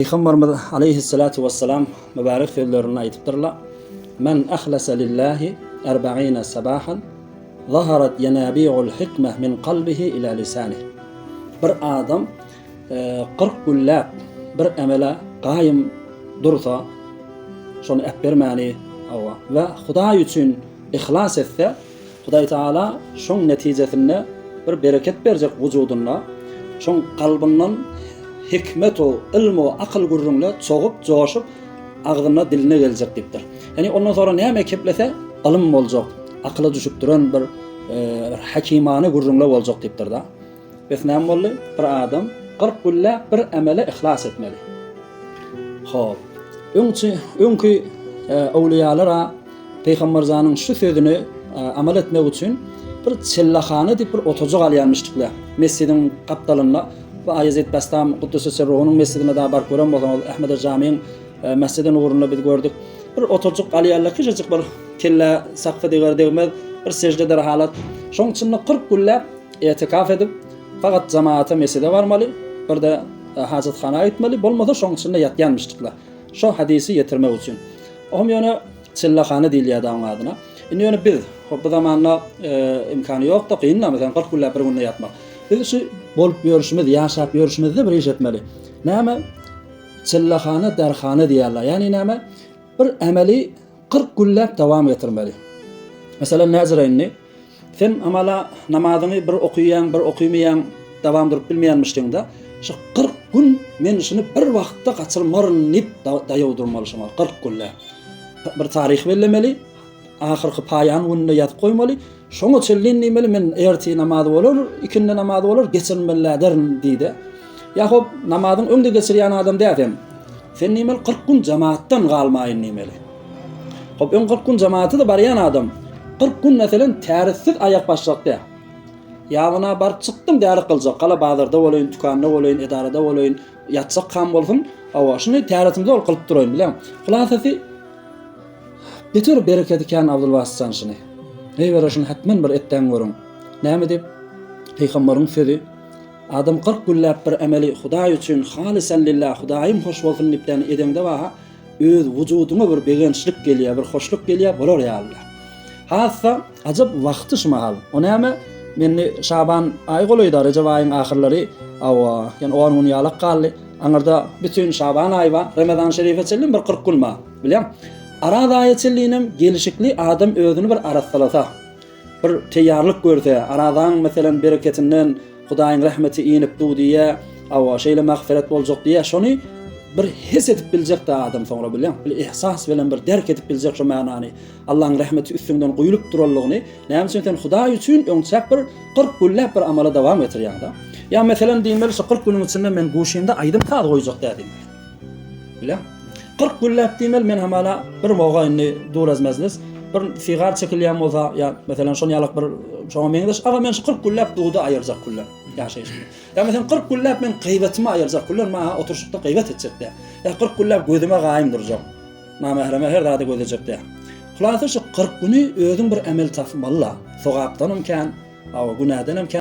Peygamberimiz aleyhissalatu vesselam mübarek sözlerini aytıptırlar. Men ahlasa lillahi 40 sabahan zaharat yanabi'ul hikmeh min kalbihi ila lisanih. Bir adam 40 güllab bir emele qayım dursa, şonu etbermani ve Huday üçün ihlas etse, Huday Taala şon neticesinde bir bereket verecek vücuduna, şon kalbinden hikmet o, ilm o, akıl gurrunla çoğup, coşup, ağzına diline gelecek diptir. Yani ondan sonra neyme keplese, ilm olacak, akıla düşüp duran bir hakimane gurrunla olacak diptir da. Bes neyme oldu? Bir adam 40 gülle bir emele ihlas etmeli. Hop. Önkü awliyalara Peygamberimizin şu sözünü amal etmek için bir çellahane dip bir otocuk alyanmıştıklar. Mescidin kaptalınla ve Ayezid Bastam Kuddüs'ü Sirruhu'nun mescidine daha bar gören bolsam Ahmed Cami'nin mescidin uğruna biz gördük. Bir otocuk alyanla küçücük bir kella sakfı diğer değmez bir secdede halat. Şoň içinde 40 gülle itikaf edip fakat cemaate mescide varmalı. Bir de hacetxana etmeli. Bolmasa şoň içinde yatyanmıştıklar. Şu hadisi getirmek için. Oğum yana çellahane diýilýär adam adına. Indi ýöne biz bu zamanda imkany ýok da kynla mesela 40 gülle bir günde yatmak. Biz şu bolup ýörüşimiz, ýaşap ýörüşimizde bir iş etmeli. Näme? Çellahane derhane diýerler. Yani näme? Bir emeli 40 gülle dowam ettirmeli. Mesela nazarynny sen amala namazyny bir okuýan, bir okuýmaýan, dowam durup bilmeýänmişdiňde şu 40 gün men şunu bir wagtda gaçyrmaryn dip daýawdyrmalyşym 40 gülle. Bir tarih bellemeli, ahirki payan gününe yatıp koymaly. Şoňa çellin nimeli men erti namazy bolar, ikindi namazy bolar, geçirmelerden diýdi. Ýa-hop namazyň öňde geçirýän adam däýdim. Sen nimel 40 gün jemaatdan galmaýyn nimeli. Hop 40 gün jemaaty da barýan adam. 40 gün meselen tärissiz ayak başlapdy. Ýagyna bar çykdym däri kıljak. Kala bazarda bolayyn, dükanda bolayyn, edarada bolayyn, ýatsak kam bolsun. Awa şunu tärisimde ol kılıp duraýyn bilen. Hulasasy beter bereket eken Abdulwahid şunu. Heýber şunu hatman bir etden görüň. Näme dip? Peýgamberiň sözü adam 40 güllap bir emeli Hudaý üçin halisan lillah, Hudaýym hoş bolsun dipden edende wa öz wujuduna bir begençlik gelýär, bir hoşluk gelýär, bolar ýa-Allah. Hassa ajab wagty şumahal. O näme? Meni Şaban ay golaydy, Recep aýynyň ahirleri, awa, ýani 10 gün ýalyk galdy. Aňarda bütün Şaban aýy bar, Ramazan şerife çelin bir 40 gün ma. Bilen? Arada aýetçilinim gelişikli adam özüni bir arasalasa. Bir teýýarlyk görse, aradan meselen bereketinden Hudaýyň rahmeti inip diýe, awa şeýle magfiret boljak diýe, şonu bir his edip biljek da adam soňra bilen. Bir ihsas bilen bir derk edip biljek şu manany. Allah'ın rahmeti üstünden goýulyp durallygyny, näme üçin Hudaý üçin öňçäk bir 40 güllap bir amala dowam etdirýär da. Ya meselen diýmeli 40 günüň içinde men goşynda aýdym taýy goýjak diýdim. Bilen? 40 güllap diýmel men hamala bir moga indi duraz mezlis bir sigar çekilýän bolsa ya meselen şonu ýalyk bir şoňa meňdeş aga men 40 güllap duýda aýyrjak güllap ýaşaýyş. Ya meselen 40 güllap men gıybetime aýyrjak güllap ma oturşykda gıybet etjekde. Ya 40 güllap gözüme gaýym durjak. Namahreme her zada gözejekde. Hulasy şu 40 güni özüň bir emel tapmaly. Sogapdanam kan, awa günahdanam kan